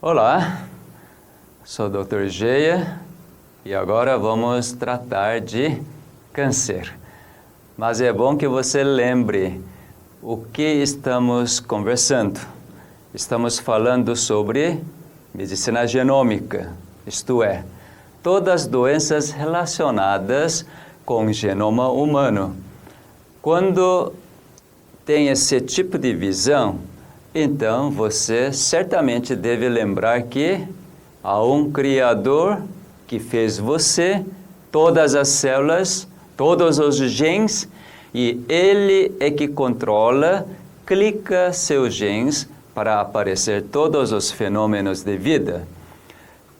Olá, sou o Dr. Geia e agora vamos tratar de câncer. Mas é bom que você lembre o que estamos conversando. Estamos falando sobre medicina genômica, isto é, todas as doenças relacionadas com o genoma humano. Quando tem esse tipo de visão, então você certamente deve lembrar que há um Criador que fez você, todas as células, todos os genes, e Ele é que controla, clica seus genes para aparecer todos os fenômenos de vida.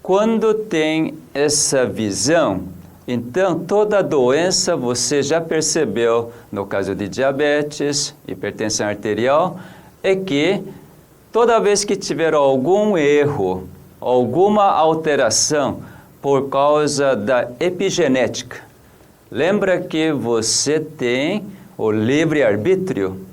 Quando tem essa visão, então toda doença você já percebeu, no caso de diabetes, hipertensão arterial, é que toda vez que tiver algum erro, alguma alteração por causa da epigenética, lembra que você tem o livre-arbítrio.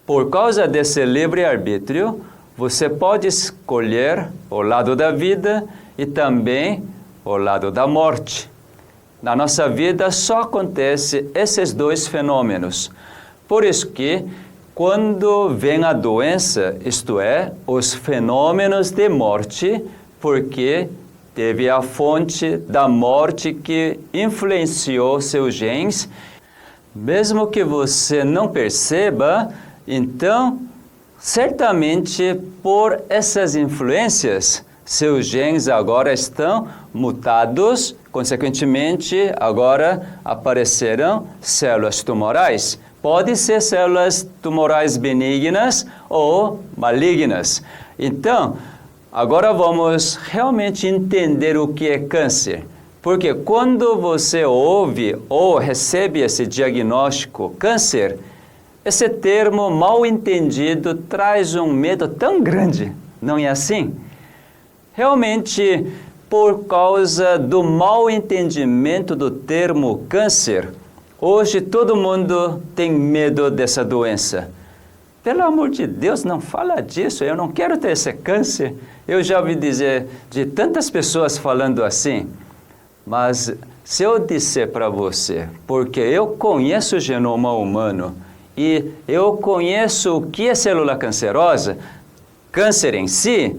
Por causa desse livre-arbítrio, você pode escolher o lado da vida e também o lado da morte. Na nossa vida só acontece esses dois fenômenos. Por isso que quando vem a doença, isto é, os fenômenos de morte, porque teve a fonte da morte que influenciou seus genes, mesmo que você não perceba, então, certamente por essas influências, seus genes agora estão mutados, consequentemente, agora aparecerão células tumorais. Pode ser células tumorais benignas ou malignas. Então, agora vamos realmente entender o que é câncer. Porque quando você ouve ou recebe esse diagnóstico câncer, esse termo mal entendido traz um medo tão grande, não é assim? Realmente, por causa do mal entendimento do termo câncer, hoje todo mundo tem medo dessa doença. Pelo amor de Deus, não fala disso, eu não quero ter esse câncer. Eu já ouvi dizer de tantas pessoas falando assim. Mas se eu disser para você, porque eu conheço o genoma humano e eu conheço o que é célula cancerosa, câncer em si,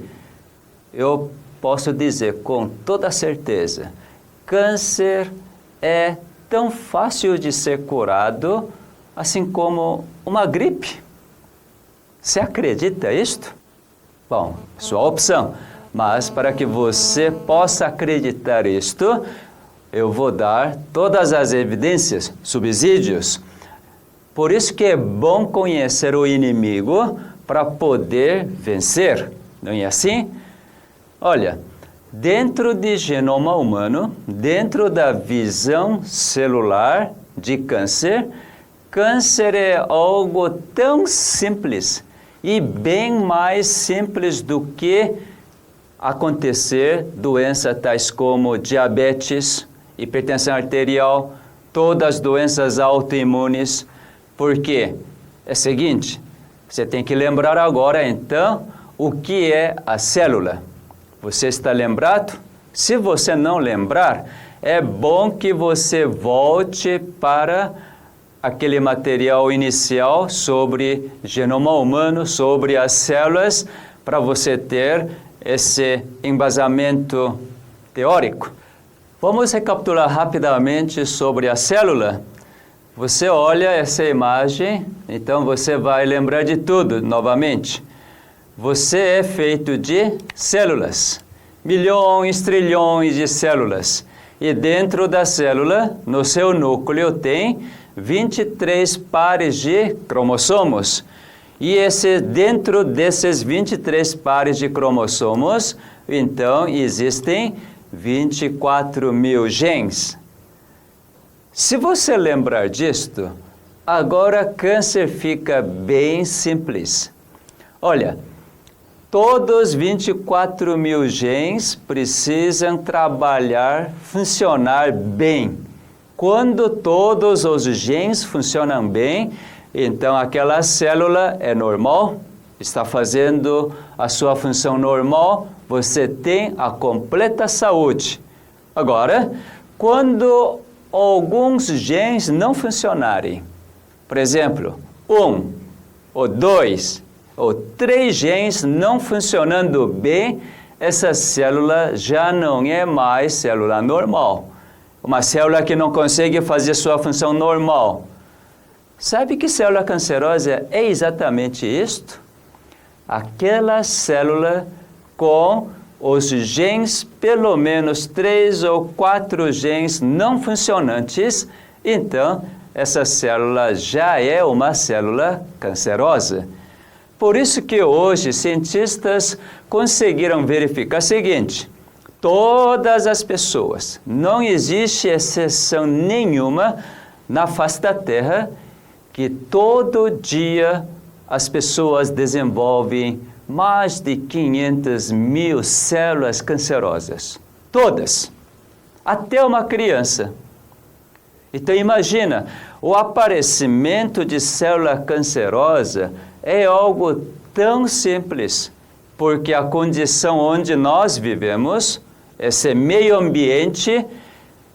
eu posso dizer com toda certeza, câncer é tão fácil de ser curado, assim como uma gripe. Você acredita isto? Bom, sua opção. Mas para que você possa acreditar isto, eu vou dar todas as evidências, subsídios. Por isso que é bom conhecer o inimigo para poder vencer. Não é assim? Olha, dentro do genoma humano, dentro da visão celular de câncer, câncer é algo tão simples e bem mais simples do que acontecer doenças tais como diabetes, hipertensão arterial, todas as doenças autoimunes. Por quê? É o seguinte, você tem que lembrar agora então o que é a célula. Você está lembrado? Se você não lembrar, é bom que você volte para aquele material inicial sobre genoma humano, sobre as células, para você ter esse embasamento teórico. Vamos recapitular rapidamente sobre a célula. Você olha essa imagem, então você vai lembrar de tudo novamente. Você é feito de células, milhões, trilhões de células. E dentro da célula, no seu núcleo, tem 23 pares de cromossomos. E dentro desses 23 pares de cromossomos, então, existem 24 mil genes. Se você lembrar disto, agora câncer fica bem simples. Olha, todos 24 mil genes precisam trabalhar, funcionar bem. Quando todos os genes funcionam bem, então aquela célula é normal, está fazendo a sua função normal, você tem a completa saúde. Agora, quando alguns genes não funcionarem, por exemplo, 1 ou 2 ou 3 genes não funcionando bem, essa célula já não é mais célula normal. Uma célula que não consegue fazer sua função normal. Sabe que célula cancerosa é exatamente isto? Aquela célula com os genes, pelo menos 3 ou 4 genes não funcionantes, então essa célula já é uma célula cancerosa. Por isso que hoje cientistas conseguiram verificar o seguinte: todas as pessoas, não existe exceção nenhuma na face da Terra, que todo dia as pessoas desenvolvem mais de 500 mil células cancerosas. Todas. Até uma criança. Então imagina, o aparecimento de célula cancerosa é algo tão simples, porque a condição onde nós vivemos, esse meio ambiente,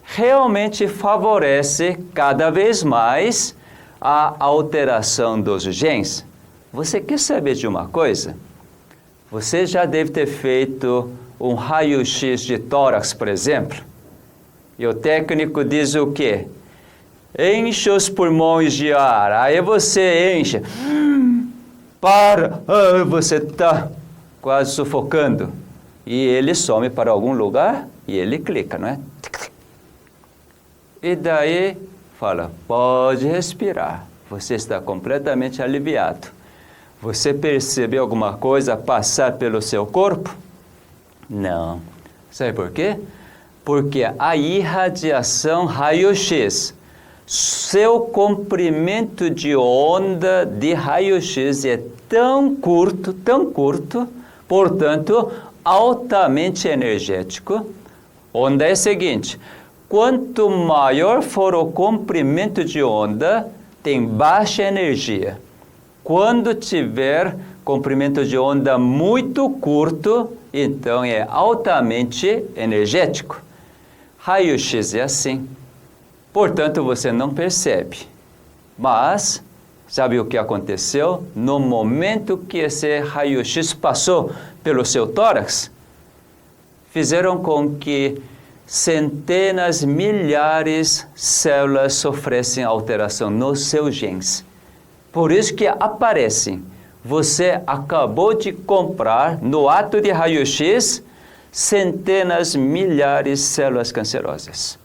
realmente favorece cada vez mais a alteração dos genes. Você quer saber de uma coisa? Você já deve ter feito um raio-x de tórax, por exemplo, e o técnico diz o quê? Enche os pulmões de ar, aí você enche, você está quase sufocando, e ele some para algum lugar e ele clica, não é? E daí fala, pode respirar, você está completamente aliviado. Você percebeu alguma coisa passar pelo seu corpo? Não. Sabe por quê? Porque a irradiação raio-x, seu comprimento de onda de raio-x é tão curto, portanto, altamente energético. Onda é o seguinte, quanto maior for o comprimento de onda, tem baixa energia. Quando tiver comprimento de onda muito curto, então é altamente energético. Raio-x é assim. Portanto, você não percebe. Mas, sabe o que aconteceu? No momento que esse raio-x passou pelo seu tórax, fizeram com que centenas, milhares de células sofressem alteração nos seus genes. Por isso que aparecem. Você acabou de comprar, no ato de raio-x, centenas, milhares de células cancerosas.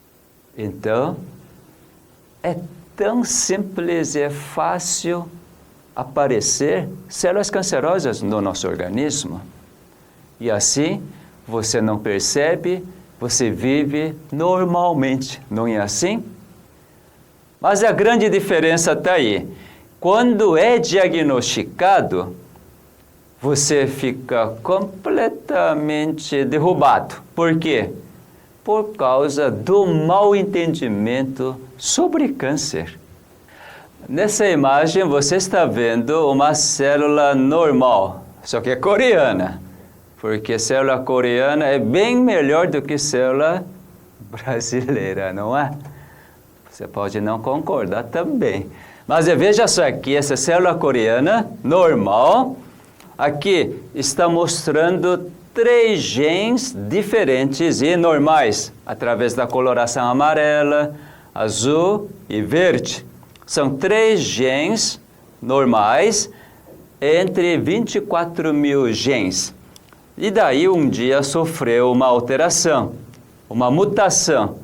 Então, é tão simples e é fácil aparecer células cancerosas no nosso organismo. E assim, você não percebe, você vive normalmente, não é assim? Mas a grande diferença está aí. Quando é diagnosticado, você fica completamente derrubado. Por quê? Por causa do mau entendimento sobre câncer. Nessa imagem você está vendo uma célula normal, só que é coreana. Porque célula coreana é bem melhor do que célula brasileira, não é? Você pode não concordar também. Mas veja só aqui, essa célula coreana normal, aqui está mostrando 3 genes diferentes e normais, através da coloração amarela, azul e verde. São 3 genes normais entre 24 mil genes. E daí um dia sofreu uma alteração, uma mutação.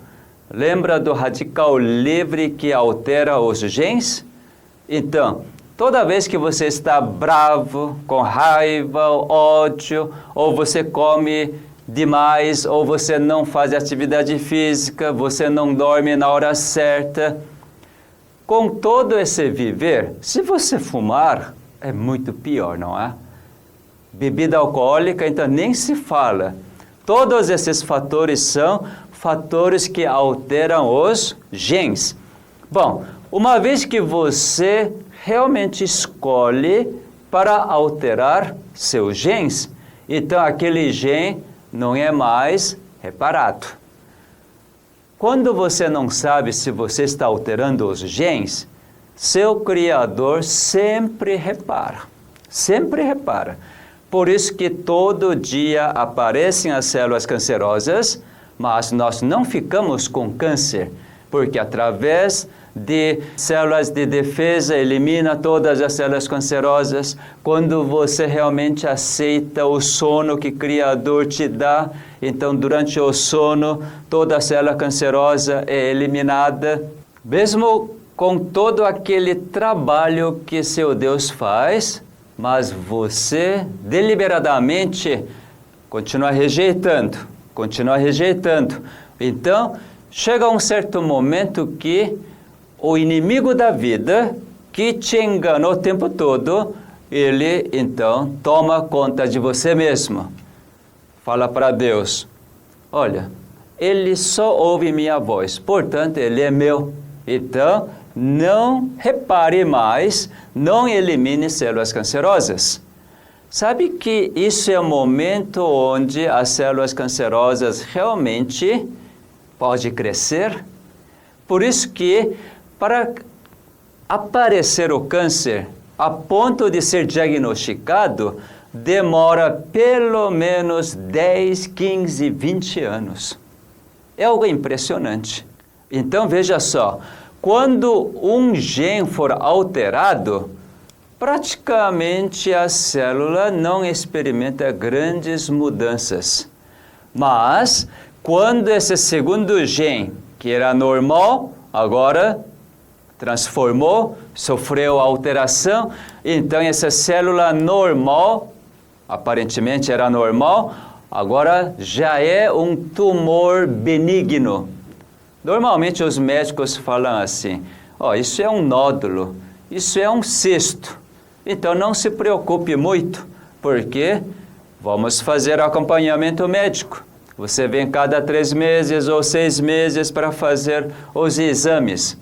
Lembra do radical livre que altera os genes? Então, toda vez que você está bravo, com raiva, ódio, ou você come demais, ou você não faz atividade física, você não dorme na hora certa, com todo esse viver, se você fumar, é muito pior, não é? Bebida alcoólica, então nem se fala. Todos esses fatores são fatores que alteram os genes. Bom, uma vez que você realmente escolhe para alterar seus genes. Então, aquele gene não é mais reparado. Quando você não sabe se você está alterando os genes, seu Criador sempre repara. Sempre repara. Por isso que todo dia aparecem as células cancerosas, mas nós não ficamos com câncer, porque através de células de defesa elimina todas as células cancerosas. Quando você realmente aceita o sono que o Criador te dá, então durante o sono toda a célula cancerosa é eliminada. Mesmo com todo aquele trabalho que seu Deus faz, mas você deliberadamente continua rejeitando. Então, chega um certo momento que o inimigo da vida, que te enganou o tempo todo, ele então toma conta de você mesmo. Fala para Deus: olha, ele só ouve minha voz, portanto ele é meu. Então, não repare mais, não elimine células cancerosas. Sabe que isso é o momento onde as células cancerosas realmente podem crescer? Por isso que, para aparecer o câncer, a ponto de ser diagnosticado, demora pelo menos 10, 15, 20 anos. É algo impressionante. Então, veja só, quando um gene for alterado, praticamente a célula não experimenta grandes mudanças. Mas, quando esse segundo gene, que era normal, agora transformou, sofreu alteração, então essa célula normal, aparentemente era normal, agora já é um tumor benigno. Normalmente os médicos falam assim: isso é um nódulo, isso é um cisto. Então não se preocupe muito, porque vamos fazer acompanhamento médico. Você vem cada 3 meses ou 6 meses para fazer os exames.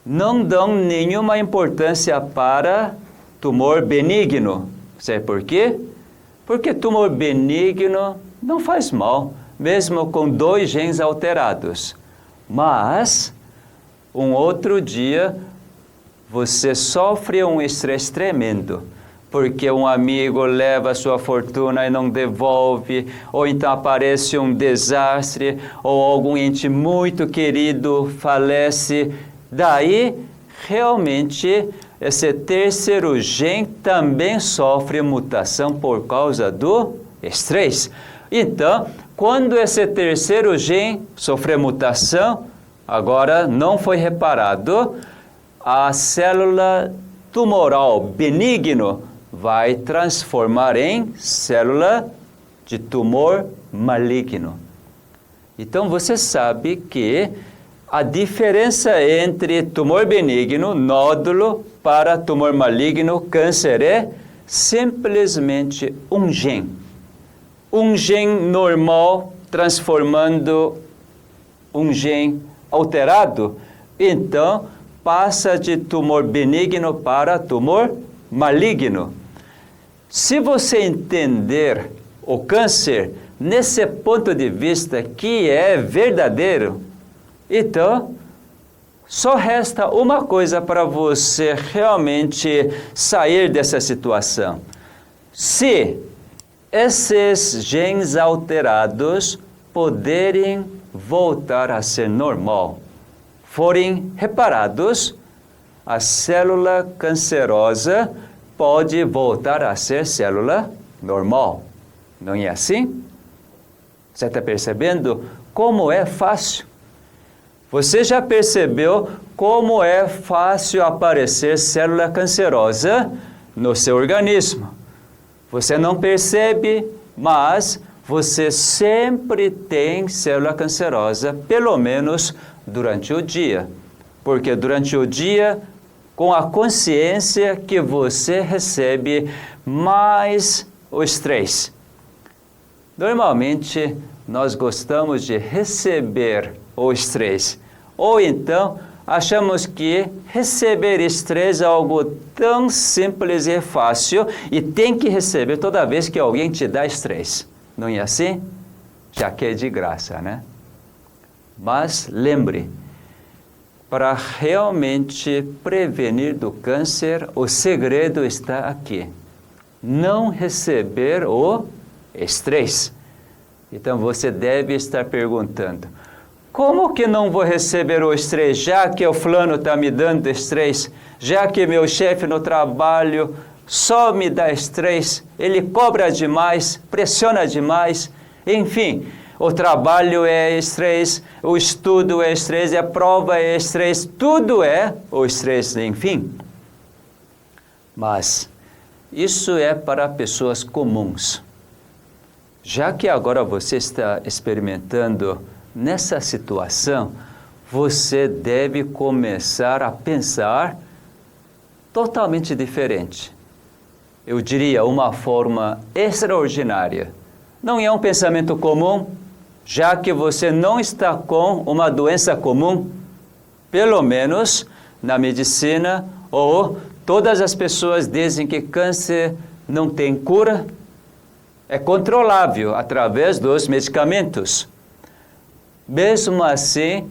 Não dão nenhuma importância para tumor benigno. Sabe por quê? Porque tumor benigno não faz mal, mesmo com 2 genes alterados. Mas, um outro dia, você sofre um estresse tremendo, porque um amigo leva a sua fortuna e não devolve, ou então aparece um desastre, ou algum ente muito querido falece. Daí, realmente, esse terceiro gene também sofre mutação por causa do estresse. Então, quando esse terceiro gene sofre mutação, agora não foi reparado, a célula tumoral benigno vai transformar em célula de tumor maligno. Então, você sabe que a diferença entre tumor benigno, nódulo, para tumor maligno, câncer, é simplesmente um gene. Um gene normal transformando um gene alterado, então passa de tumor benigno para tumor maligno. Se você entender o câncer nesse ponto de vista que é verdadeiro, então só resta uma coisa para você realmente sair dessa situação. Se esses genes alterados poderem voltar a ser normal, forem reparados, a célula cancerosa pode voltar a ser célula normal. Não é assim? Você está percebendo como é fácil? Você já percebeu como é fácil aparecer célula cancerosa no seu organismo? Você não percebe, mas você sempre tem célula cancerosa, pelo menos durante o dia. Porque durante o dia, com a consciência que você recebe mais o estresse. Normalmente, nós gostamos de receber o estresse. Ou então, achamos que receber estresse é algo tão simples e fácil e tem que receber toda vez que alguém te dá estresse. Não é assim? Já que é de graça, né? Mas lembre, para realmente prevenir do câncer, o segredo está aqui. Não receber o estresse. Então você deve estar perguntando, como que não vou receber o estresse, já que o fulano está me dando estresse, já que meu chefe no trabalho só me dá estresse, ele cobra demais, pressiona demais, enfim, o trabalho é estresse, o estudo é estresse, a prova é estresse, tudo é o estresse, enfim. Mas isso é para pessoas comuns. Já que agora você está experimentando nessa situação, você deve começar a pensar totalmente diferente. Eu diria uma forma extraordinária. Não é um pensamento comum, já que você não está com uma doença comum, pelo menos na medicina, ou todas as pessoas dizem que câncer não tem cura, é controlável através dos medicamentos. Mesmo assim,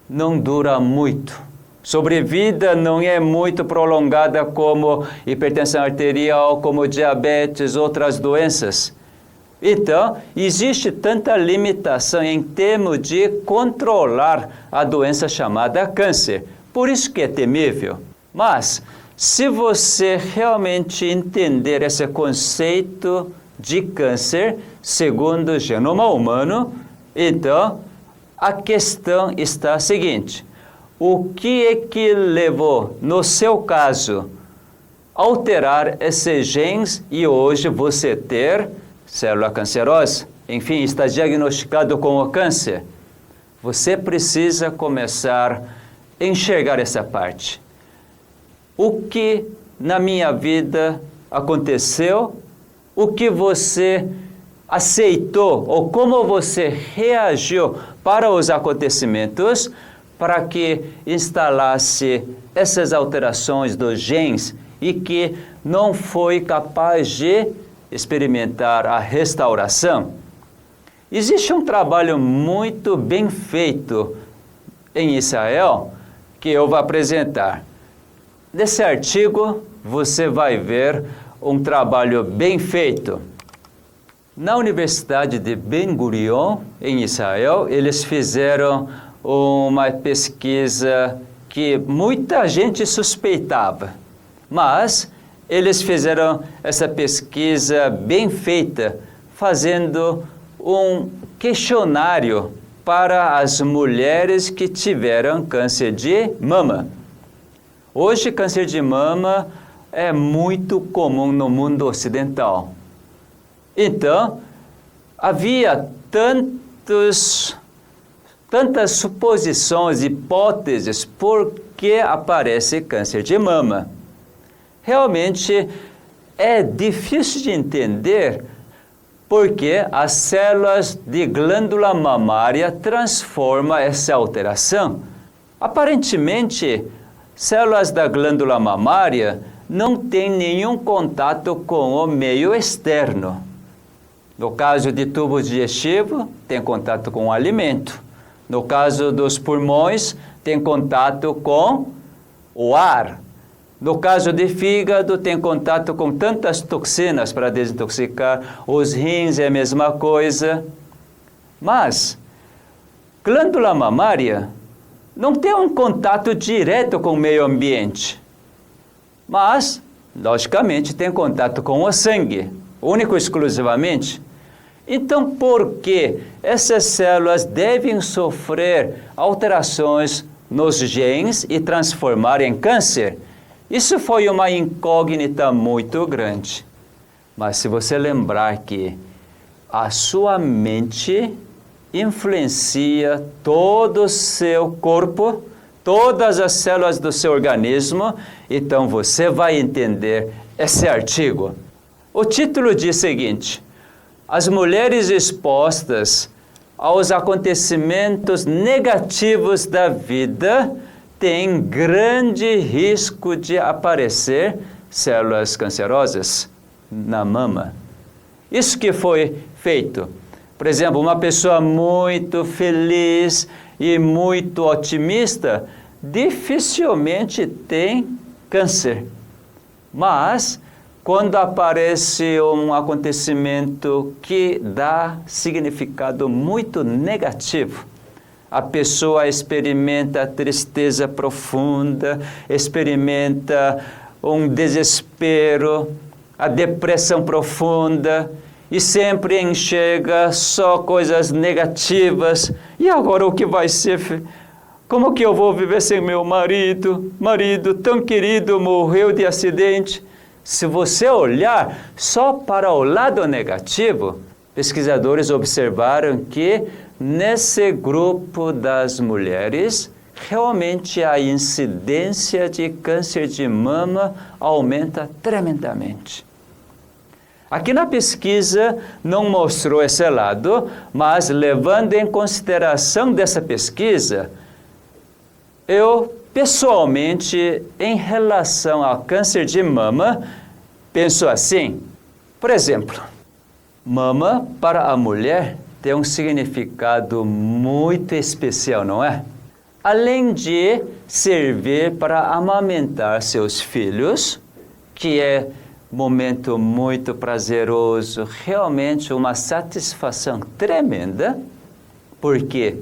não dura muito. Sobrevida não é muito prolongada como hipertensão arterial, como diabetes, outras doenças. Então, existe tanta limitação em termos de controlar a doença chamada câncer. Por isso que é temível. Mas, se você realmente entender esse conceito de câncer, segundo o genoma humano, então, a questão está a seguinte: o que é que levou, no seu caso, a alterar esses genes e hoje você ter célula cancerosa? Enfim, está diagnosticado com o câncer. Você precisa começar a enxergar essa parte. O que na minha vida aconteceu? O que você aceitou ou como você reagiu para os acontecimentos para que instalasse essas alterações dos genes e que não foi capaz de experimentar a restauração? Existe um trabalho muito bem feito em Israel que eu vou apresentar. Nesse artigo você vai ver um trabalho bem feito. Na Universidade de Ben Gurion, em Israel, eles fizeram uma pesquisa que muita gente suspeitava, mas eles fizeram essa pesquisa bem feita, fazendo um questionário para as mulheres que tiveram câncer de mama. Hoje, câncer de mama é muito comum no mundo ocidental. Então, havia tantas suposições, hipóteses por que aparece câncer de mama. Realmente é difícil de entender porque as células de glândula mamária transformam essa alteração. Aparentemente, células da glândula mamária não têm nenhum contato com o meio externo. No caso de tubo digestivo, tem contato com o alimento. No caso dos pulmões, tem contato com o ar. No caso de fígado, tem contato com tantas toxinas para desintoxicar. Os rins é a mesma coisa. Mas, glândula mamária não tem um contato direto com o meio ambiente. Mas, logicamente, tem contato com o sangue, único e exclusivamente. Então, por que essas células devem sofrer alterações nos genes e transformar em câncer? Isso foi uma incógnita muito grande. Mas se você lembrar que a sua mente influencia todo o seu corpo, todas as células do seu organismo, então você vai entender esse artigo. O título diz o seguinte: as mulheres expostas aos acontecimentos negativos da vida tem grande risco de aparecer células cancerosas na mama. Isso que foi feito. Por exemplo, uma pessoa muito feliz e muito otimista dificilmente tem câncer. Mas, quando aparece um acontecimento que dá significado muito negativo, a pessoa experimenta tristeza profunda, experimenta um desespero, a depressão profunda, e sempre enxerga só coisas negativas. E agora o que vai ser? Como que eu vou viver sem meu marido? Marido tão querido morreu de acidente. Se você olhar só para o lado negativo, pesquisadores observaram que nesse grupo das mulheres, realmente a incidência de câncer de mama aumenta tremendamente. Aqui na pesquisa não mostrou esse lado, mas levando em consideração dessa pesquisa, eu pessoalmente, em relação ao câncer de mama, penso assim. Por exemplo, mama para a mulher tem um significado muito especial, não é? Além de servir para amamentar seus filhos, que é momento muito prazeroso, realmente uma satisfação tremenda, porque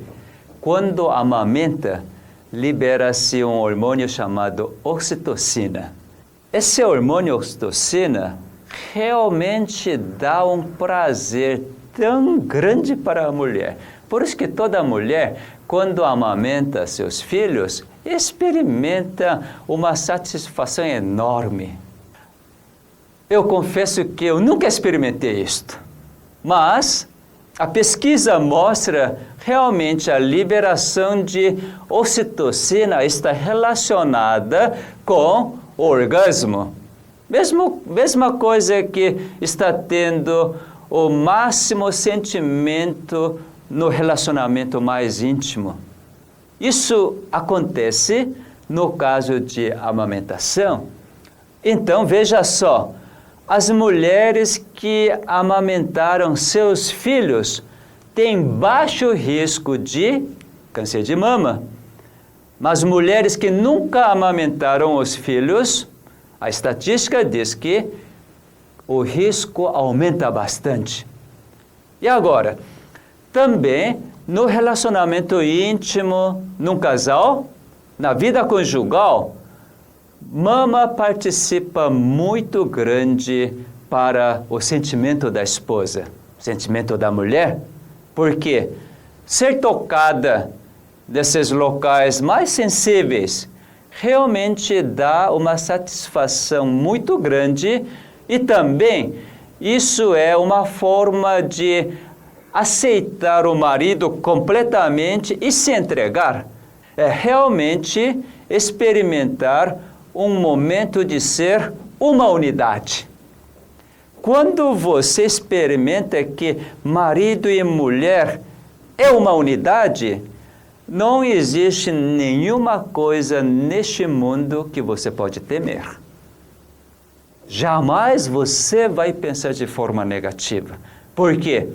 quando amamenta, libera-se um hormônio chamado ocitocina. Esse hormônio ocitocina realmente dá um prazer tão grande para a mulher. Por isso que toda mulher, quando amamenta seus filhos, experimenta uma satisfação enorme. Eu confesso que eu nunca experimentei isto, mas a pesquisa mostra realmente a liberação de ocitocina está relacionada com o orgasmo. Mesma coisa que está tendo o máximo sentimento no relacionamento mais íntimo. Isso acontece no caso de amamentação. Então, veja só, as mulheres que amamentaram seus filhos têm baixo risco de câncer de mama. Mas mulheres que nunca amamentaram os filhos, a estatística diz que o risco aumenta bastante. E agora, também no relacionamento íntimo, num casal, na vida conjugal, mama participa muito grande para o sentimento da esposa, sentimento da mulher, porque ser tocada desses locais mais sensíveis realmente dá uma satisfação muito grande e também isso é uma forma de aceitar o marido completamente e se entregar. É realmente experimentar um momento de ser uma unidade. Quando você experimenta que marido e mulher é uma unidade, não existe nenhuma coisa neste mundo que você pode temer. Jamais você vai pensar de forma negativa. Por quê?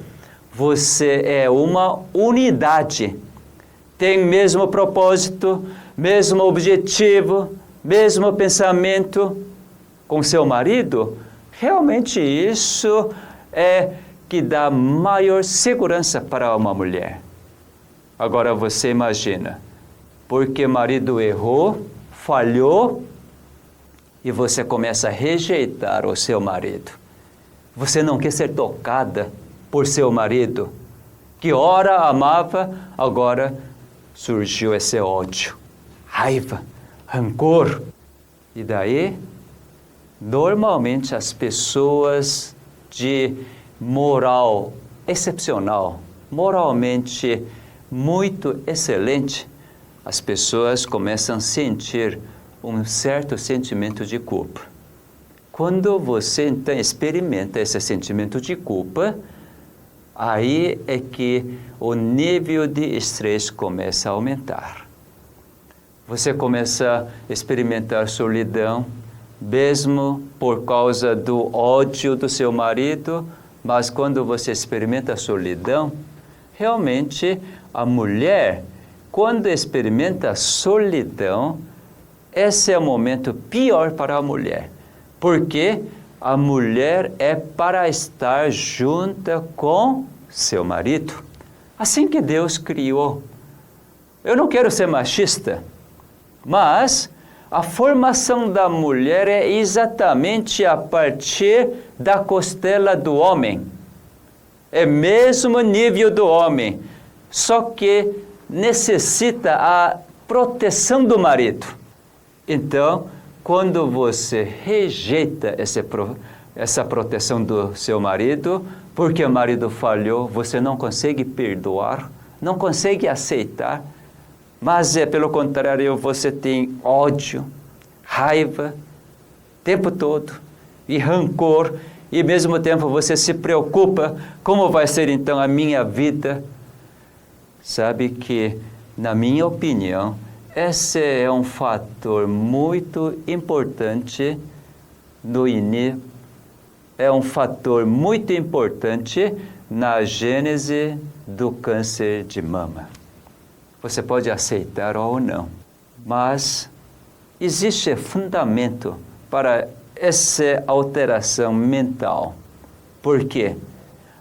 Você é uma unidade. Tem mesmo propósito, mesmo objetivo, mesmo pensamento com seu marido. Realmente isso é que dá maior segurança para uma mulher. Agora você imagina, porque marido errou, falhou, e você começa a rejeitar o seu marido. Você não quer ser tocada por seu marido, que ora amava, agora surgiu esse ódio, raiva, rancor. E daí, normalmente as pessoas de moral excepcional, moralmente muito excelente, as pessoas começam a sentir um certo sentimento de culpa. Quando você então experimenta esse sentimento de culpa, aí é que o nível de estresse começa a aumentar. Você começa a experimentar solidão, mesmo por causa do ódio do seu marido, mas quando você experimenta a solidão, realmente a mulher, quando experimenta a solidão, esse é o momento pior para a mulher, porque a mulher é para estar junta com seu marido. Assim que Deus criou. Eu não quero ser machista, mas a formação da mulher é exatamente a partir da costela do homem. É mesmo nível do homem, só que necessita a proteção do marido. Então, quando você rejeita essa proteção do seu marido, porque o marido falhou, você não consegue perdoar, não consegue aceitar, mas pelo contrário, você tem ódio, raiva, o tempo todo, e rancor, e ao mesmo tempo você se preocupa, como vai ser então a minha vida? Sabe que, na minha opinião, esse é um fator muito importante é um fator muito importante na gênese do câncer de mama. Você pode aceitar ou não, mas existe fundamento para essa alteração mental. Por quê?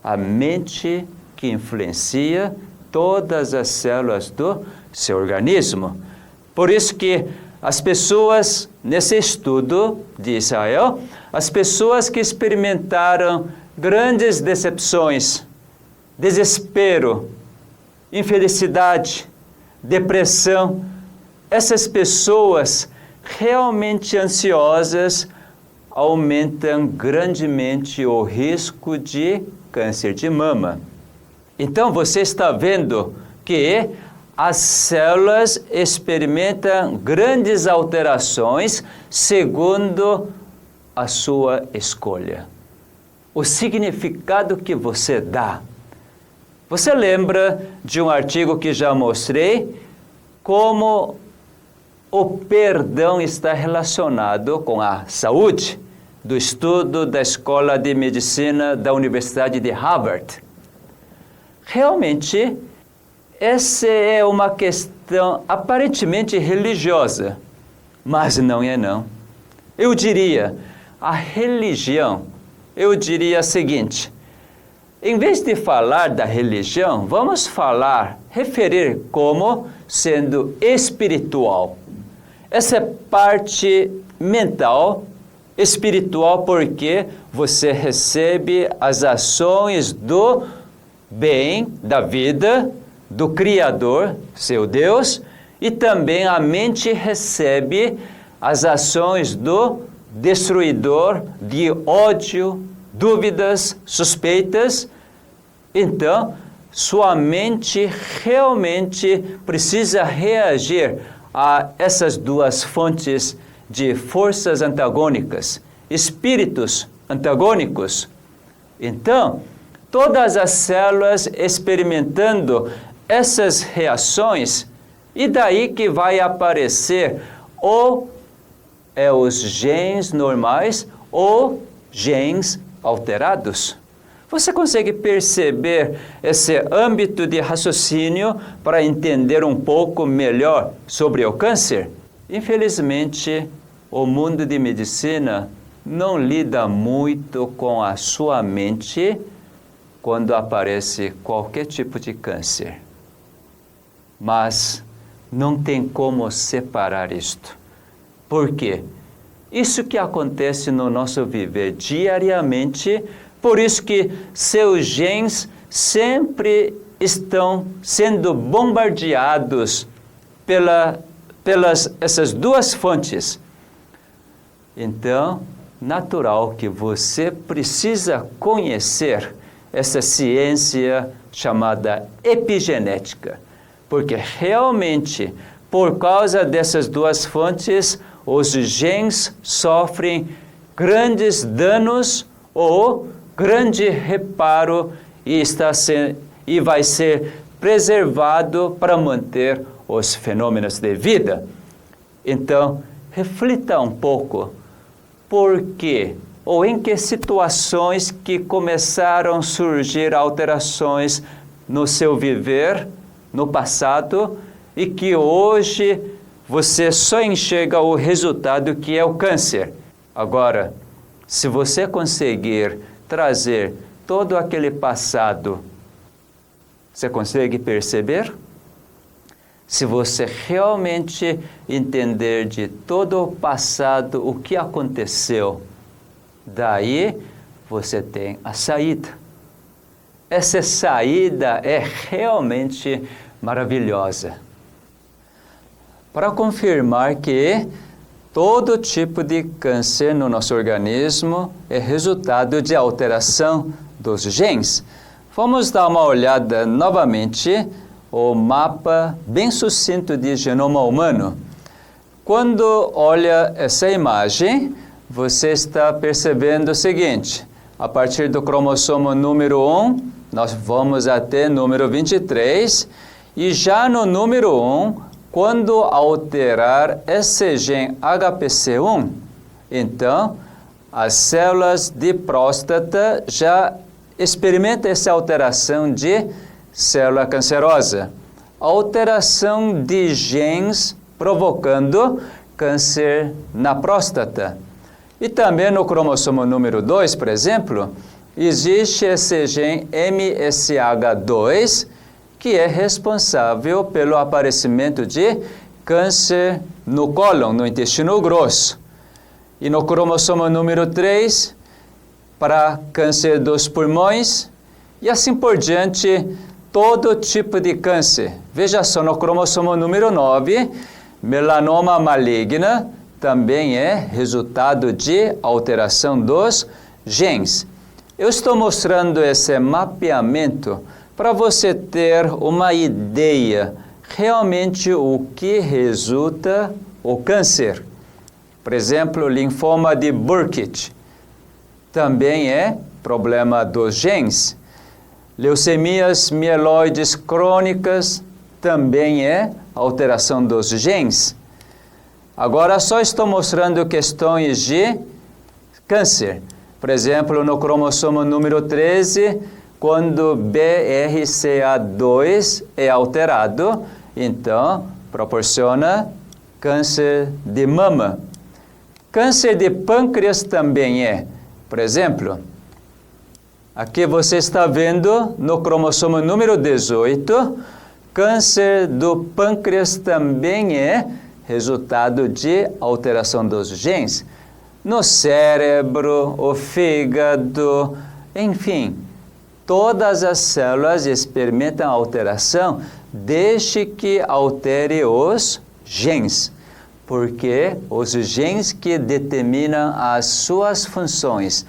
A mente que influencia todas as células do seu organismo. Por isso que as pessoas, nesse estudo de Israel, as pessoas que experimentaram grandes decepções, desespero, infelicidade, depressão, essas pessoas realmente ansiosas aumentam grandemente o risco de câncer de mama. Então você está vendo que as células experimentam grandes alterações segundo a sua escolha. O significado que você dá. Você lembra de um artigo que já mostrei, como o perdão está relacionado com a saúde, do estudo da Escola de Medicina da Universidade de Harvard. Realmente, essa é uma questão aparentemente religiosa, mas não é não. Eu diria, a religião, eu diria o seguinte, em vez de falar da religião, vamos referir como sendo espiritual. Essa é parte mental, espiritual, porque você recebe as ações do bem, da vida, do Criador, seu Deus, e também a mente recebe as ações do destruidor de ódio, dúvidas, suspeitas. Então, sua mente realmente precisa reagir a essas duas fontes de forças antagônicas, espíritos antagônicos. Então, todas as células experimentando essas reações, e daí que vai aparecer ou os genes normais ou genes alterados. Você consegue perceber esse âmbito de raciocínio para entender um pouco melhor sobre o câncer? Infelizmente, o mundo de medicina não lida muito com a sua mente quando aparece qualquer tipo de câncer. Mas não tem como separar isto. Por quê? Isso que acontece no nosso viver diariamente, por isso que seus genes sempre estão sendo bombardeados pelas essas duas fontes. Então, natural que você precisa conhecer essa ciência chamada epigenética, porque realmente, por causa dessas duas fontes, os genes sofrem grandes danos ou grande reparo e vai ser preservado para manter os fenômenos de vida. Então, reflita um pouco. Por quê? Ou em que situações que começaram a surgir alterações no seu viver, no passado, e que hoje você só enxerga o resultado que é o câncer. Agora, se você conseguir trazer todo aquele passado, você consegue perceber? Se você realmente entender de todo o passado o que aconteceu, daí você tem a saída. Essa saída é realmente maravilhosa. Para confirmar que todo tipo de câncer no nosso organismo é resultado de alteração dos genes, vamos dar uma olhada novamente o mapa bem sucinto de genoma humano. Quando olha essa imagem, você está percebendo o seguinte: a partir do cromossomo número 1, nós vamos até número 23, e já no número 1, quando alterar esse gene HPC1, então as células de próstata já experimentam essa alteração de célula cancerosa. Alteração de genes provocando câncer na próstata. E também no cromossomo número 2, por exemplo, existe esse gene MSH2, que é responsável pelo aparecimento de câncer no cólon, no intestino grosso. E no cromossomo número 3, para câncer dos pulmões, e assim por diante, todo tipo de câncer. Veja só, no cromossomo número 9, melanoma maligna também é resultado de alteração dos genes. Eu estou mostrando esse mapeamento para você ter uma ideia realmente o que resulta o câncer. Por exemplo, linfoma de Burkitt também é problema dos genes. Leucemias mieloides crônicas também é alteração dos genes. Agora só estou mostrando questões de câncer. Por exemplo, no cromossomo número 13, quando BRCA2 é alterado, então proporciona câncer de mama. Câncer de pâncreas também é. Por exemplo, aqui você está vendo no cromossomo número 18, câncer do pâncreas também é resultado de alteração dos genes. No cérebro, o fígado, enfim, todas as células experimentam alteração desde que altere os genes, porque os genes que determinam as suas funções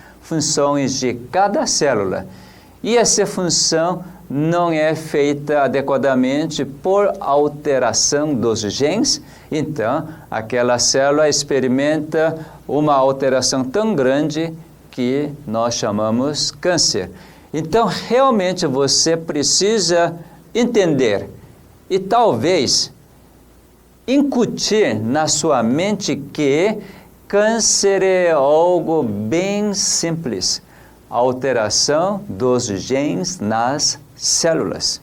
de cada célula. E essa função não é feita adequadamente por alteração dos genes, então aquela célula experimenta uma alteração tão grande que nós chamamos câncer. Então, realmente você precisa entender e talvez incutir na sua mente que câncer é algo bem simples. Alteração dos genes nas células.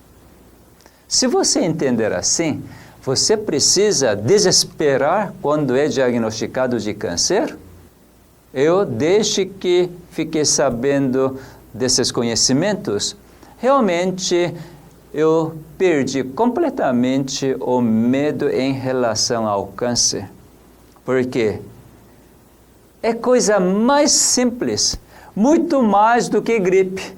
Se você entender assim, você precisa desesperar quando é diagnosticado de câncer? Eu, desde que fiquei sabendo desses conhecimentos, realmente eu perdi completamente o medo em relação ao câncer. Por quê? É coisa mais simples, muito mais do que gripe.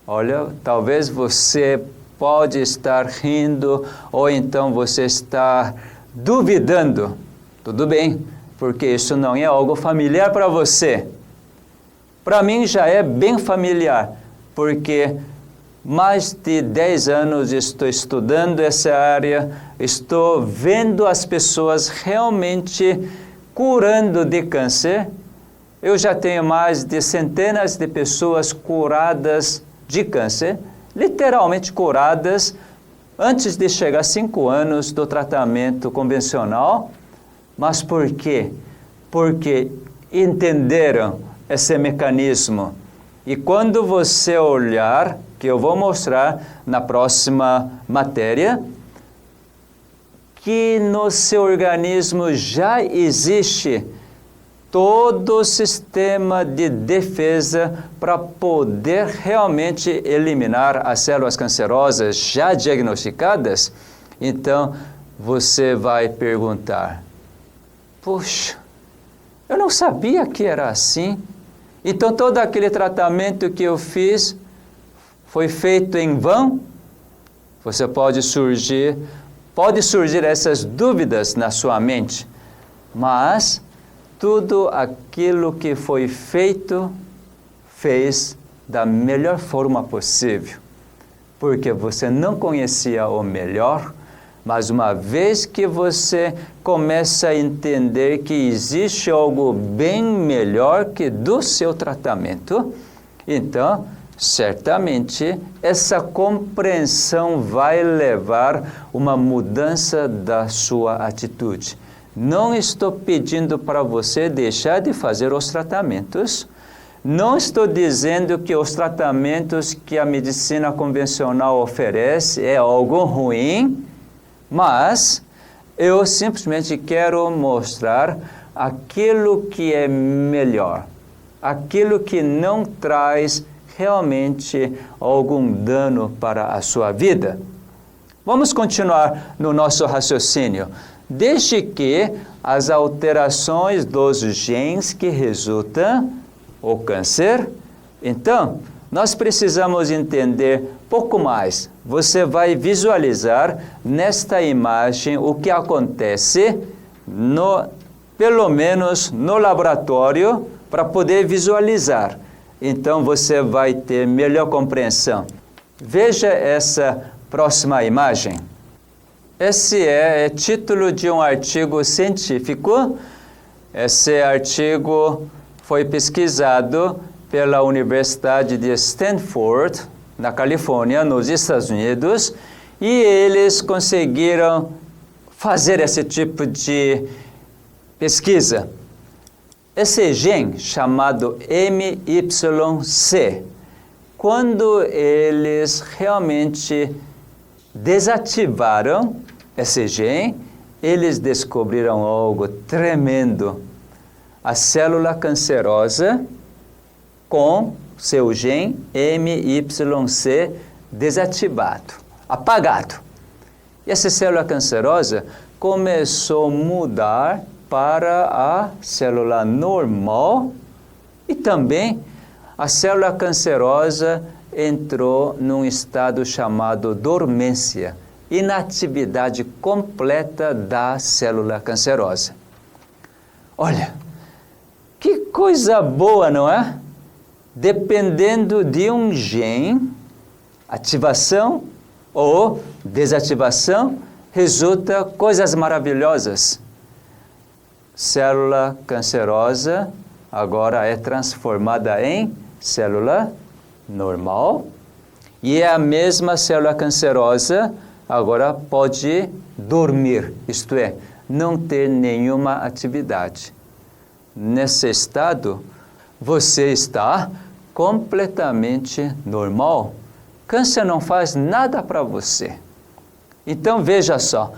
Olha, talvez você pode estar rindo ou então você está duvidando. Tudo bem, porque isso não é algo familiar para você. Para mim já é bem familiar, porque mais de 10 anos estou estudando essa área, estou vendo as pessoas realmente curando de câncer. Eu já tenho mais de centenas de pessoas curadas de câncer, literalmente curadas, antes de chegar a 5 anos do tratamento convencional. Mas por quê? Porque entenderam esse mecanismo. E quando você olhar, que eu vou mostrar na próxima matéria, que no seu organismo já existe todo o sistema de defesa para poder realmente eliminar as células cancerosas já diagnosticadas, então você vai perguntar: puxa, eu não sabia que era assim. Então todo aquele tratamento que eu fiz foi feito em vão? Você pode surgir essas dúvidas na sua mente, mas tudo aquilo que foi feito, fez da melhor forma possível, porque você não conhecia o melhor, mas uma vez que você começa a entender que existe algo bem melhor que do seu tratamento, então, certamente, essa compreensão vai levar uma mudança da sua atitude. Não estou pedindo para você deixar de fazer os tratamentos. Não estou dizendo que os tratamentos que a medicina convencional oferece é algo ruim, mas eu simplesmente quero mostrar aquilo que é melhor, aquilo que não traz realmente algum dano para a sua vida. Vamos continuar no nosso raciocínio. Desde que as alterações dos genes que resultam o câncer, então, nós precisamos entender pouco mais. Você vai visualizar nesta imagem o que acontece, pelo menos no laboratório, para poder visualizar. Então, você vai ter melhor compreensão. Veja essa próxima imagem. Esse é título de um artigo científico. Esse artigo foi pesquisado pela Universidade de Stanford, na Califórnia, nos Estados Unidos, e eles conseguiram fazer esse tipo de pesquisa. Esse gene, chamado MYC, quando eles realmente desativaram esse gene, eles descobriram algo tremendo. A célula cancerosa com seu gene MYC desativado, apagado. E essa célula cancerosa começou a mudar para a célula normal e também a célula cancerosa entrou num estado chamado dormência, inatividade completa da célula cancerosa. Olha, que coisa boa, não é? Dependendo de um gene, ativação ou desativação, resulta coisas maravilhosas. Célula cancerosa agora é transformada em célula normal, e a mesma célula cancerosa agora pode dormir, isto é, não ter nenhuma atividade. Nesse estado, você está completamente normal. Câncer não faz nada para você. Então veja só,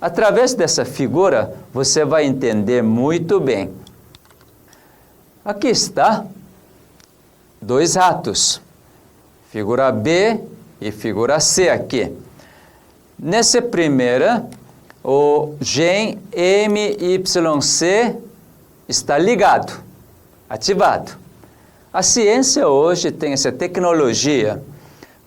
através dessa figura você vai entender muito bem. Aqui está dois ratos, figura B e figura C aqui. Nessa primeira, o gene MYC está ligado, ativado. A ciência hoje tem essa tecnologia.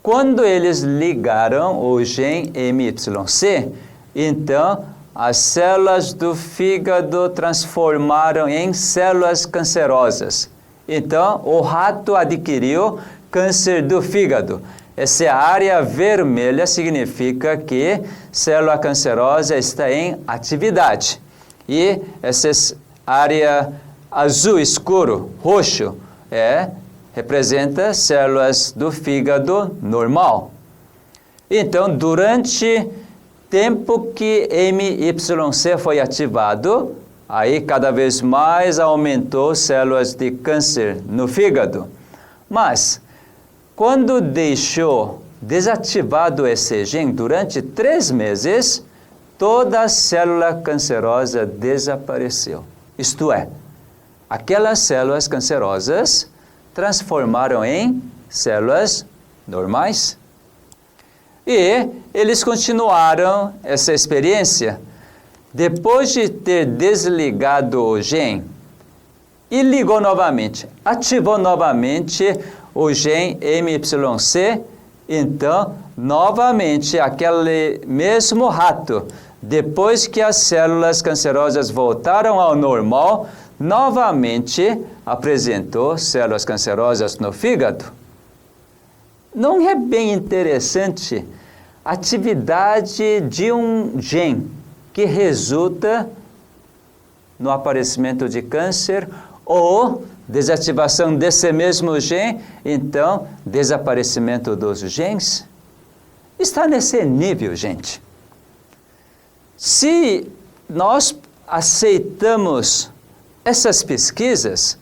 Quando eles ligaram o gene MYC, então as células do fígado transformaram em células cancerosas. Então, o rato adquiriu câncer do fígado. Essa área vermelha significa que célula cancerosa está em atividade. E essa área azul escuro, roxo, representa células do fígado normal. Então, durante tempo que MYC foi ativado, Aí cada vez mais aumentou células de câncer no fígado. Mas, quando deixou desativado esse gene durante 3 meses, toda a célula cancerosa desapareceu. Isto é, aquelas células cancerosas transformaram em células normais. E eles continuaram essa experiência depois de ter desligado o gene e ligou novamente, ativou novamente o gene MYC. Então, novamente, aquele mesmo rato, depois que as células cancerosas voltaram ao normal, novamente apresentou células cancerosas no fígado. Não é bem interessante a atividade de um gene que resulta no aparecimento de câncer ou desativação desse mesmo gene, então desaparecimento dos genes? Está nesse nível, gente. Se nós aceitamos essas pesquisas,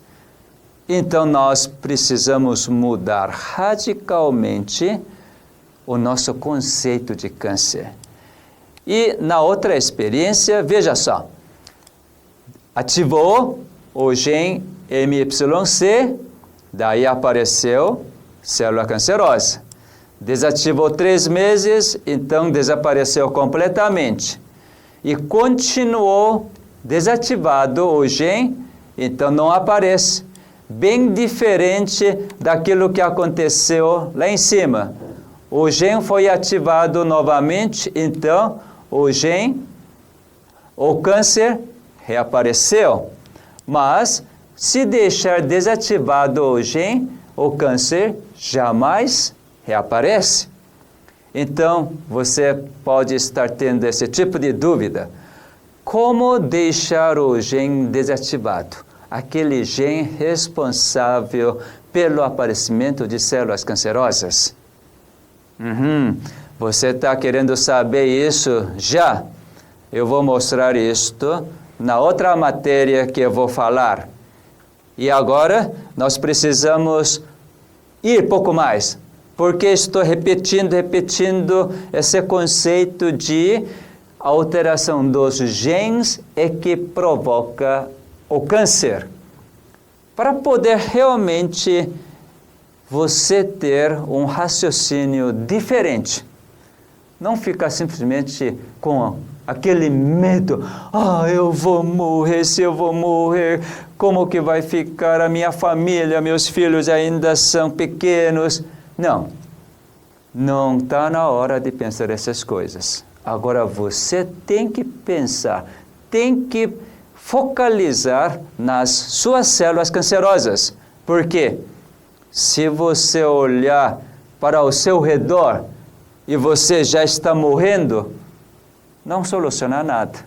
então nós precisamos mudar radicalmente o nosso conceito de câncer. E na outra experiência, veja só, ativou o gene MYC, daí apareceu célula cancerosa. Desativou 3 meses, então desapareceu completamente. E continuou desativado o gene, então não aparece. Bem diferente daquilo que aconteceu lá em cima. O gene foi ativado novamente, então o câncer reapareceu. Mas, se deixar desativado o gene, o câncer jamais reaparece. Então, você pode estar tendo esse tipo de dúvida. Como deixar o gene desativado? Aquele gene responsável pelo aparecimento de células cancerosas. Você está querendo saber isso já? Eu vou mostrar isto na outra matéria que eu vou falar. E agora, nós precisamos ir pouco mais, porque estou repetindo esse conceito de alteração dos genes é que provoca o câncer. Para poder realmente você ter um raciocínio diferente, não ficar simplesmente com aquele medo, eu vou morrer, se eu vou morrer, como que vai ficar a minha família, meus filhos ainda são pequenos. Não está na hora de pensar essas coisas. Agora você tem que pensar, tem que focalizar nas suas células cancerosas. Por quê? Se você olhar para o seu redor e você já está morrendo, não soluciona nada.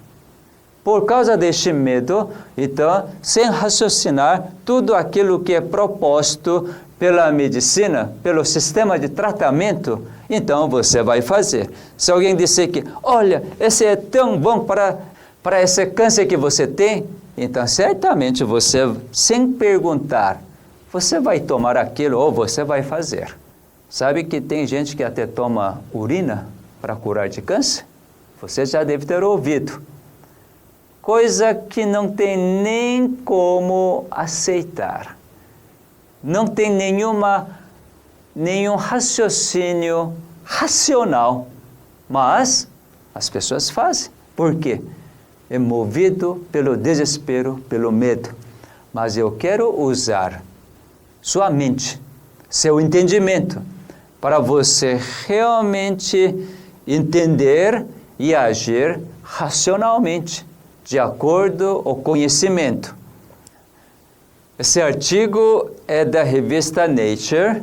Por causa deste medo, então, sem raciocinar tudo aquilo que é proposto pela medicina, pelo sistema de tratamento, então você vai fazer. Se alguém disser que, olha, esse é tão bom para esse câncer que você tem, então certamente você, sem perguntar, você vai tomar aquilo ou você vai fazer. Sabe que tem gente que até toma urina para curar de câncer? Você já deve ter ouvido. Coisa que não tem nem como aceitar. Não tem nenhum raciocínio racional. Mas as pessoas fazem. Por quê? É movido pelo desespero, pelo medo. Mas eu quero usar sua mente, seu entendimento, para você realmente entender e agir racionalmente, de acordo com o conhecimento. Esse artigo é da revista Nature,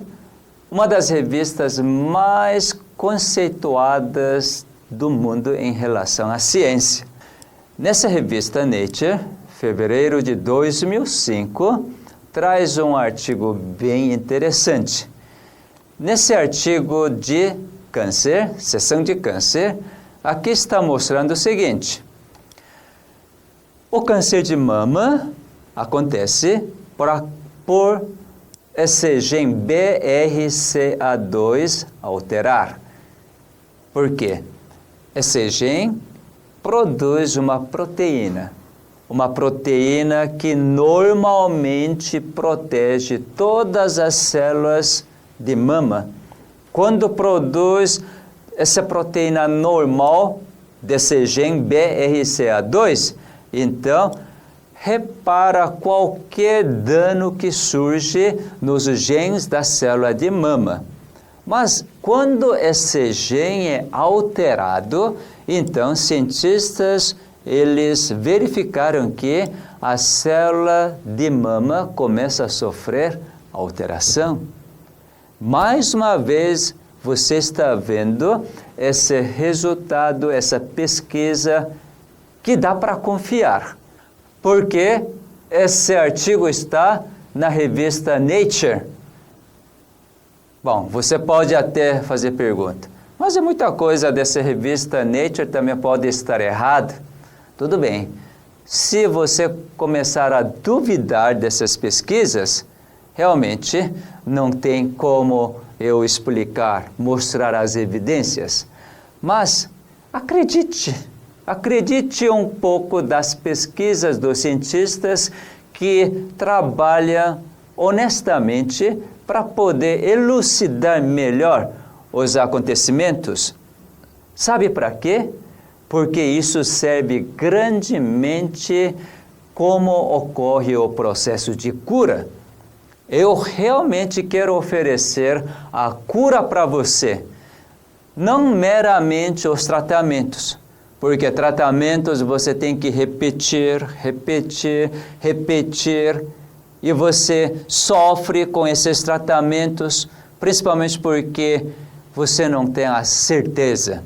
uma das revistas mais conceituadas do mundo em relação à ciência. Nessa revista Nature, fevereiro de 2005, traz um artigo bem interessante. Nesse artigo de câncer, seção de câncer, aqui está mostrando o seguinte. O câncer de mama acontece por esse gene BRCA2 alterar. Por quê? Esse gene produz uma proteína que normalmente protege todas as células de mama. Quando produz essa proteína normal desse gene BRCA2, então repara qualquer dano que surge nos genes da célula de mama. Mas quando esse gene é alterado, então cientistas eles verificaram que a célula de mama começa a sofrer alteração. Mais uma vez, você está vendo esse resultado, essa pesquisa que dá para confiar. Porque esse artigo está na revista Nature. Bom, você pode até fazer pergunta, mas muita coisa dessa revista Nature também pode estar errada. Tudo bem. Se você começar a duvidar dessas pesquisas, realmente não tem como eu explicar, mostrar as evidências. Mas acredite um pouco das pesquisas dos cientistas que trabalham honestamente para poder elucidar melhor os acontecimentos. Sabe para quê? Porque isso serve grandemente como ocorre o processo de cura. Eu realmente quero oferecer a cura para você, não meramente os tratamentos, porque tratamentos você tem que repetir, e você sofre com esses tratamentos, principalmente porque você não tem a certeza.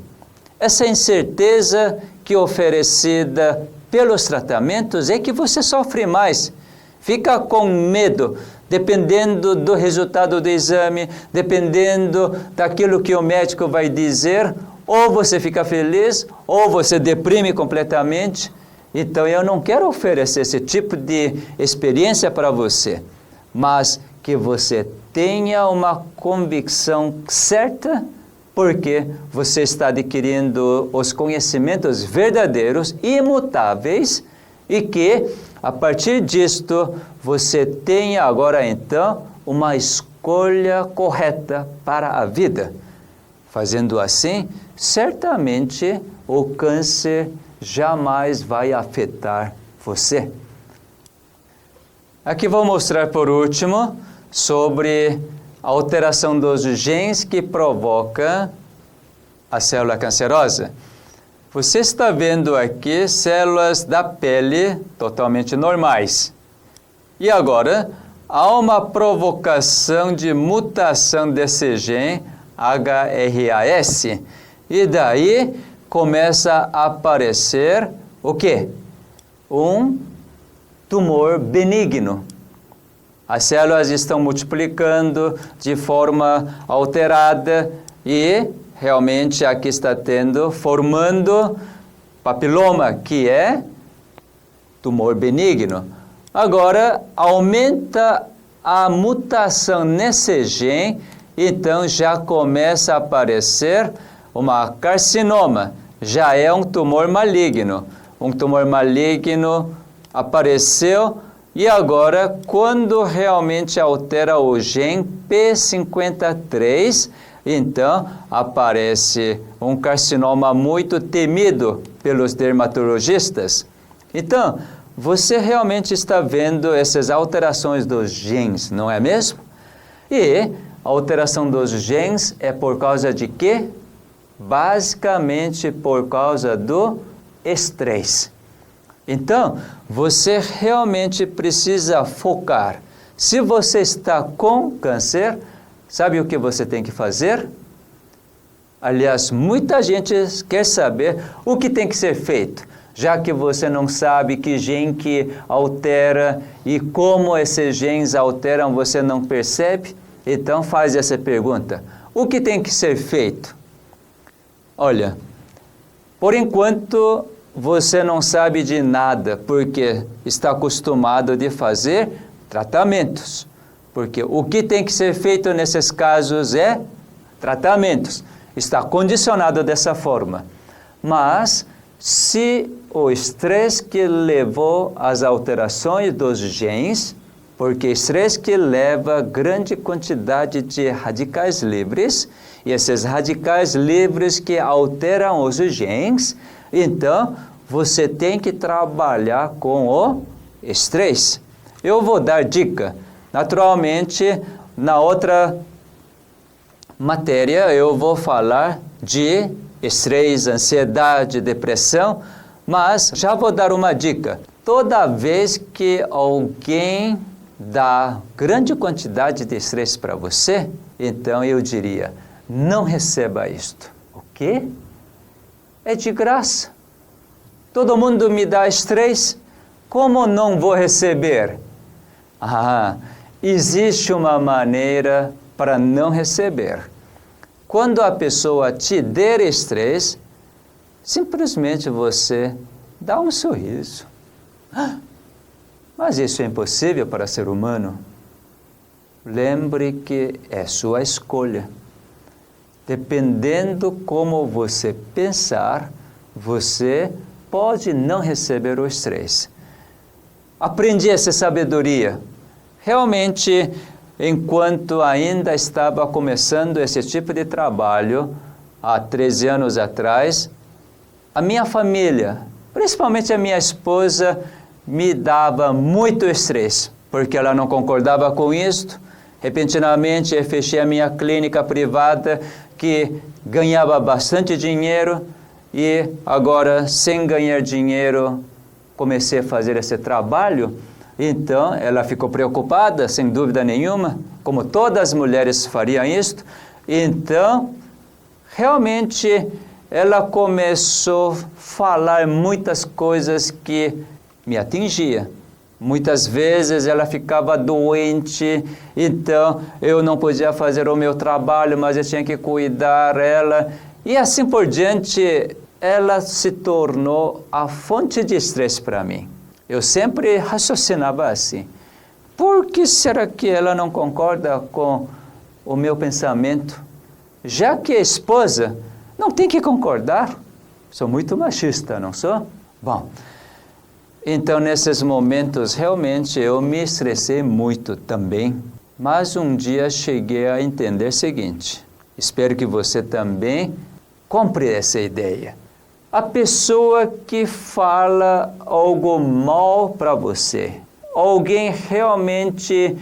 Essa incerteza que é oferecida pelos tratamentos é que você sofre mais. Fica com medo, dependendo do resultado do exame, dependendo daquilo que o médico vai dizer, ou você fica feliz, ou você deprime completamente. Então, eu não quero oferecer esse tipo de experiência para você, mas que você tenha uma convicção certa, porque você está adquirindo os conhecimentos verdadeiros, imutáveis, e que, a partir disto, você tenha agora, então, uma escolha correta para a vida. Fazendo assim, certamente o câncer jamais vai afetar você. Aqui vou mostrar por último sobre a alteração dos genes que provoca a célula cancerosa. Você está vendo aqui células da pele totalmente normais. E agora, há uma provocação de mutação desse gene HRAS. E daí começa a aparecer o quê? Um tumor benigno. As células estão multiplicando de forma alterada e realmente aqui está formando papiloma, que é tumor benigno. Agora, aumenta a mutação nesse gene, então já começa a aparecer uma carcinoma, já é um tumor maligno. Um tumor maligno apareceu. E agora, quando realmente altera o gene P53, então aparece um carcinoma muito temido pelos dermatologistas. Então, você realmente está vendo essas alterações dos genes, não é mesmo? E a alteração dos genes é por causa de quê? Basicamente por causa do estresse. Então, você realmente precisa focar. Se você está com câncer, sabe o que você tem que fazer? Aliás, muita gente quer saber o que tem que ser feito. Já que você não sabe que gene que altera e como esses genes alteram, você não percebe? Então, faz essa pergunta. O que tem que ser feito? Olha, por enquanto, você não sabe de nada, porque está acostumado de fazer tratamentos. Porque o que tem que ser feito nesses casos é tratamentos. Está condicionado dessa forma. Mas, se o estresse que levou às alterações dos genes, porque estresse que leva grande quantidade de radicais livres, e esses radicais livres que alteram os genes, então você tem que trabalhar com o estresse. Eu vou dar dica. Naturalmente, na outra matéria eu vou falar de estresse, ansiedade, depressão, mas já vou dar uma dica. Toda vez que alguém dá grande quantidade de estresse para você, então eu diria, não receba isto. O quê? É de graça. Todo mundo me dá estresse, como não vou receber? Existe uma maneira para não receber. Quando a pessoa te der estresse, simplesmente você dá um sorriso. Mas isso é impossível para ser humano. Lembre que é sua escolha. Dependendo como você pensar, você pode não receber o estresse. Aprendi essa sabedoria. Realmente, enquanto ainda estava começando esse tipo de trabalho, há 13 anos atrás, a minha família, principalmente a minha esposa, me dava muito estresse, porque ela não concordava com isto. Repentinamente, eu fechei a minha clínica privada, que ganhava bastante dinheiro, e agora, sem ganhar dinheiro, comecei a fazer esse trabalho. Então, ela ficou preocupada, sem dúvida nenhuma, como todas as mulheres fariam isto. Então, realmente, ela começou a falar muitas coisas que me atingiam. Muitas vezes ela ficava doente, então eu não podia fazer o meu trabalho, mas eu tinha que cuidar dela. E assim por diante, ela se tornou a fonte de estresse para mim. Eu sempre raciocinava assim. Por que será que ela não concorda com o meu pensamento? Já que a esposa não tem que concordar. Sou muito machista, não sou? Bom, então nesses momentos realmente eu me estressei muito também. Mas um dia cheguei a entender o seguinte. Espero que você também compre essa ideia. A pessoa que fala algo mal para você, alguém realmente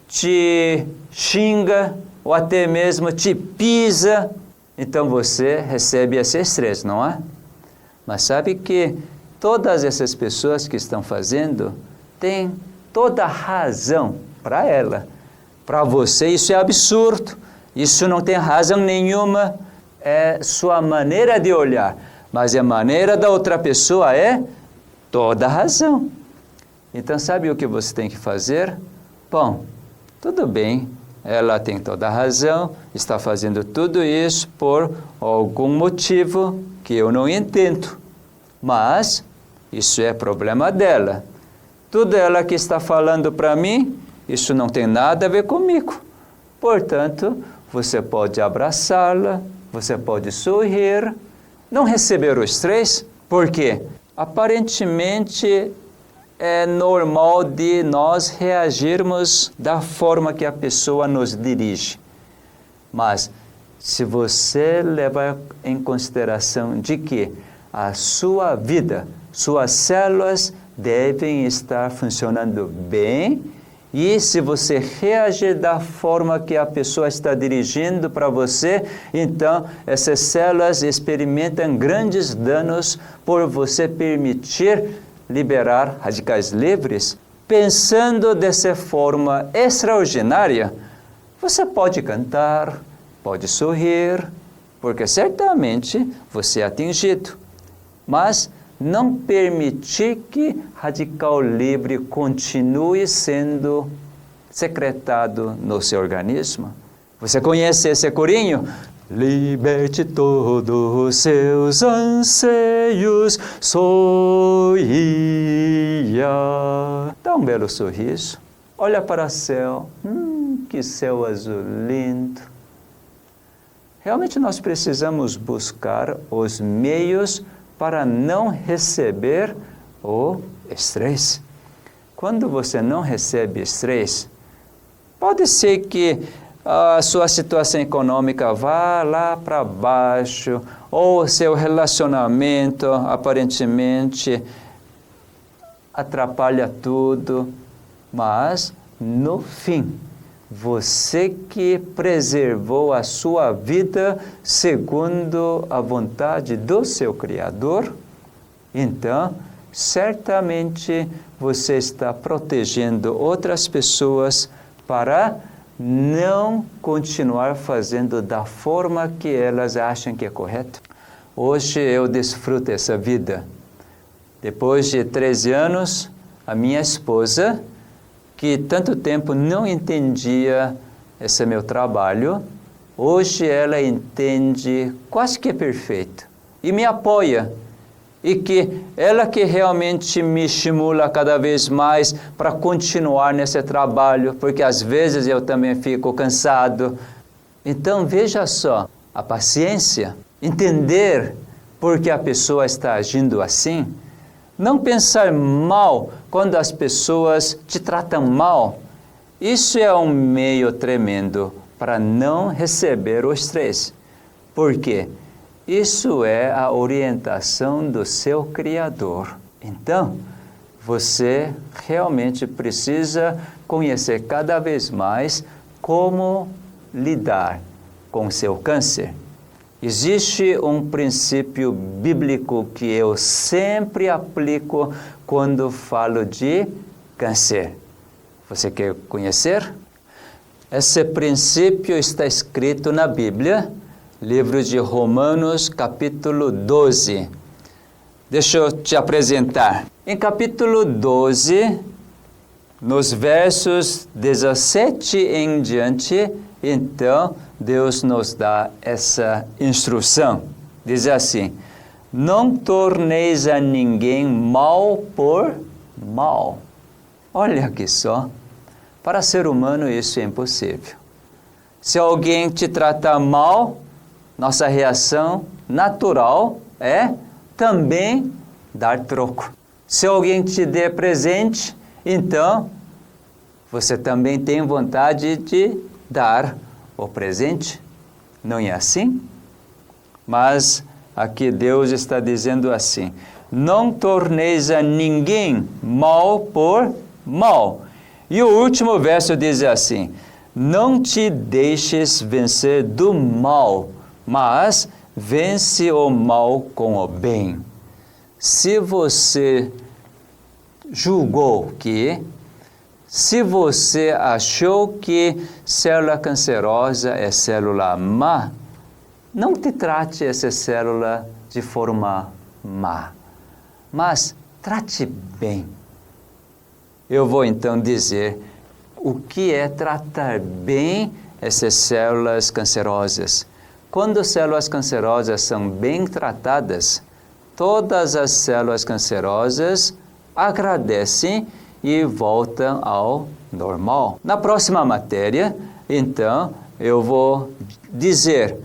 te xinga ou até mesmo te pisa, então você recebe esse estresse, não é? Mas sabe que todas essas pessoas que estão fazendo têm toda a razão para ela. Para você isso é absurdo, isso não tem razão nenhuma, é sua maneira de olhar. Mas a maneira da outra pessoa é toda a razão. Então, sabe o que você tem que fazer? Bom, tudo bem, ela tem toda a razão, está fazendo tudo isso por algum motivo que eu não entendo. Mas isso é problema dela. Tudo ela que está falando para mim, isso não tem nada a ver comigo. Portanto, você pode abraçá-la, você pode sorrir, não receber o estresse, porque aparentemente é normal de nós reagirmos da forma que a pessoa nos dirige. Mas se você levar em consideração de que a sua vida, suas células devem estar funcionando bem, e se você reagir da forma que a pessoa está dirigindo para você, então essas células experimentam grandes danos por você permitir liberar radicais livres. Pensando dessa forma extraordinária, você pode cantar, pode sorrir, porque certamente você é atingido. Mas não permitir que radical livre continue sendo secretado no seu organismo. Você conhece esse corinho? liberte todos seus anseios, sorria. Dá um belo sorriso, olha para o céu, que céu azul lindo. Realmente nós precisamos buscar os meios para não receber o estresse. Quando você não recebe estresse, pode ser que a sua situação econômica vá lá para baixo, ou seu relacionamento aparentemente atrapalha tudo, mas no fim, você que preservou a sua vida segundo a vontade do seu Criador, então, certamente você está protegendo outras pessoas para não continuar fazendo da forma que elas acham que é correto. Hoje eu desfruto essa vida. Depois de 13 anos, a minha esposa, que tanto tempo não entendia esse meu trabalho, hoje ela entende quase que perfeito e me apoia. E que ela que realmente me estimula cada vez mais para continuar nesse trabalho, porque às vezes eu também fico cansado. Então veja só, a paciência, entender por que a pessoa está agindo assim, não pensar mal quando as pessoas te tratam mal, isso é um meio tremendo para não receber o estresse. Por quê? Isso é a orientação do seu Criador. Então, você realmente precisa conhecer cada vez mais como lidar com seu câncer. Existe um princípio bíblico que eu sempre aplico quando falo de câncer. Você quer conhecer? Esse princípio está escrito na Bíblia, livro de Romanos, capítulo 12. Deixa eu te apresentar. Em capítulo 12, nos versos 17 em diante, então, Deus nos dá essa instrução. Diz assim: não torneis a ninguém mal por mal. Olha aqui só, para ser humano isso é impossível. Se alguém te tratar mal, nossa reação natural é também dar troco. Se alguém te der presente, então você também tem vontade de dar o presente. Não é assim? Mas aqui Deus está dizendo assim: não torneis a ninguém mal por mal. E o último verso diz assim: não te deixes vencer do mal, mas vence o mal com o bem. Se você julgou que, se você achou que célula cancerosa é célula má, não te trate essa célula de forma má, mas trate bem. Eu vou então dizer o que é tratar bem essas células cancerosas. Quando células cancerosas são bem tratadas, todas as células cancerosas agradecem e voltam ao normal. Na próxima matéria, então, eu vou dizer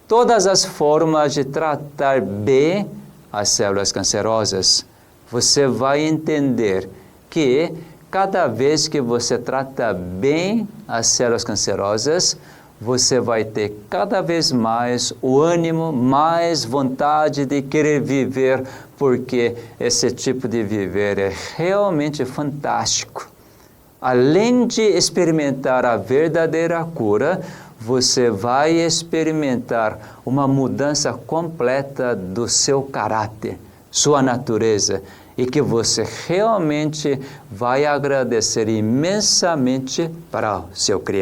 todas as formas de tratar bem as células cancerosas. Você vai entender que cada vez que você trata bem as células cancerosas, você vai ter cada vez mais o ânimo, mais vontade de querer viver, porque esse tipo de viver é realmente fantástico. Além de experimentar a verdadeira cura, você vai experimentar uma mudança completa do seu caráter, sua natureza, e que você realmente vai agradecer imensamente para o seu Criador.